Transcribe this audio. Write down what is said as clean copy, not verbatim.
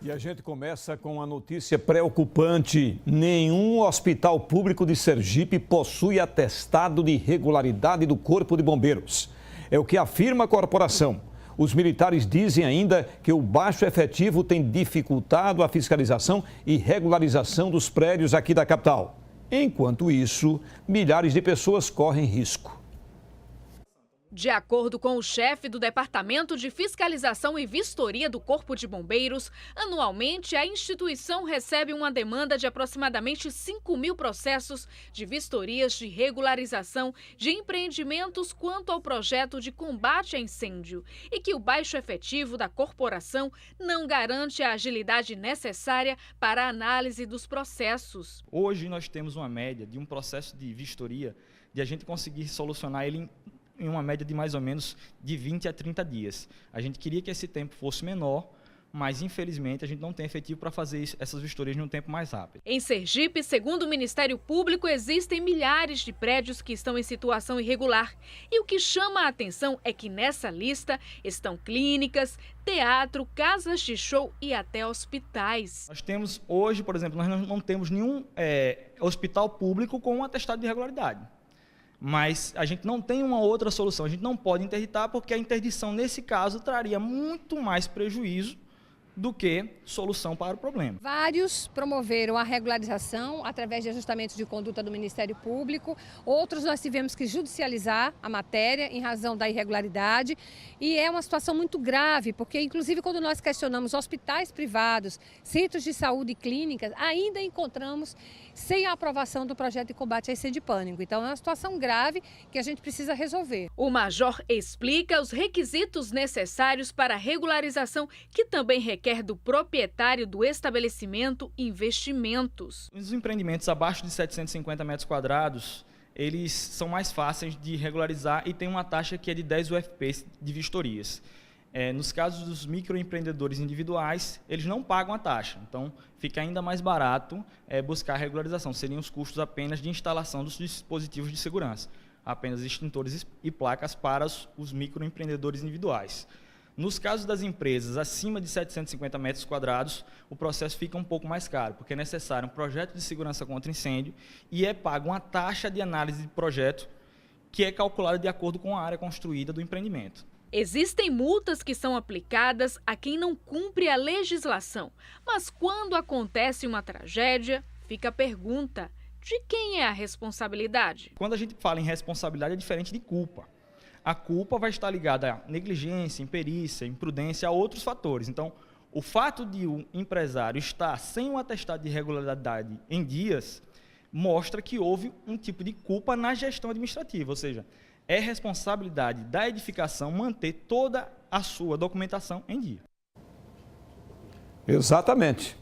E a gente começa com uma notícia preocupante. Nenhum hospital público de Sergipe possui atestado de regularidade do Corpo de Bombeiros. É o que afirma a corporação. Os militares dizem ainda que o baixo efetivo tem dificultado a fiscalização e regularização dos prédios aqui da capital. Enquanto isso, milhares de pessoas correm risco. De acordo com o chefe do Departamento de Fiscalização e Vistoria do Corpo de Bombeiros, anualmente a instituição recebe uma demanda de aproximadamente 5.000 processos de vistorias de regularização de empreendimentos quanto ao projeto de combate a incêndio e que o baixo efetivo da corporação não garante a agilidade necessária para a análise dos processos. Hoje nós temos uma média de um processo de vistoria de a gente conseguir solucionar ele em uma média de mais ou menos de 20 a 30 dias. A gente queria que esse tempo fosse menor, mas infelizmente a gente não tem efetivo para fazer essas vistorias num tempo mais rápido. Em Sergipe, segundo o Ministério Público, existem milhares de prédios que estão em situação irregular. E o que chama a atenção é que nessa lista estão clínicas, teatro, casas de show e até hospitais. Nós temos hoje, por exemplo, nós não temos nenhum hospital público com um atestado de irregularidade. Mas a gente não tem uma outra solução, a gente não pode interditar porque a interdição, nesse caso, traria muito mais prejuízo do que solução para o problema. Vários promoveram a regularização através de ajustamentos de conduta do Ministério Público, outros nós tivemos que judicializar a matéria em razão da irregularidade e é uma situação muito grave, porque inclusive quando nós questionamos hospitais privados, centros de saúde e clínicas, ainda encontramos sem a aprovação do projeto de combate a incêndio e pânico. Então é uma situação grave que a gente precisa resolver. O major explica os requisitos necessários para a regularização, que também requer do proprietário do estabelecimento investimentos. Os empreendimentos abaixo de 750 metros quadrados, eles são mais fáceis de regularizar e tem uma taxa que é de 10 UFPs de vistorias. Nos casos dos microempreendedores individuais, eles não pagam a taxa, então fica ainda mais barato buscar a regularização. Seriam os custos apenas de instalação dos dispositivos de segurança, apenas extintores e placas para os microempreendedores individuais. Nos casos das empresas acima de 750 metros quadrados, o processo fica um pouco mais caro, porque é necessário um projeto de segurança contra incêndio e é pago uma taxa de análise de projeto que é calculada de acordo com a área construída do empreendimento. Existem multas que são aplicadas a quem não cumpre a legislação, mas quando acontece uma tragédia, fica a pergunta: de quem é a responsabilidade? Quando a gente fala em responsabilidade, é diferente de culpa. A culpa vai estar ligada a negligência, imperícia, imprudência, a outros fatores. Então, o fato de um empresário estar sem um atestado de regularidade em dias mostra que houve um tipo de culpa na gestão administrativa, ou seja, é responsabilidade da edificação manter toda a sua documentação em dia. Exatamente.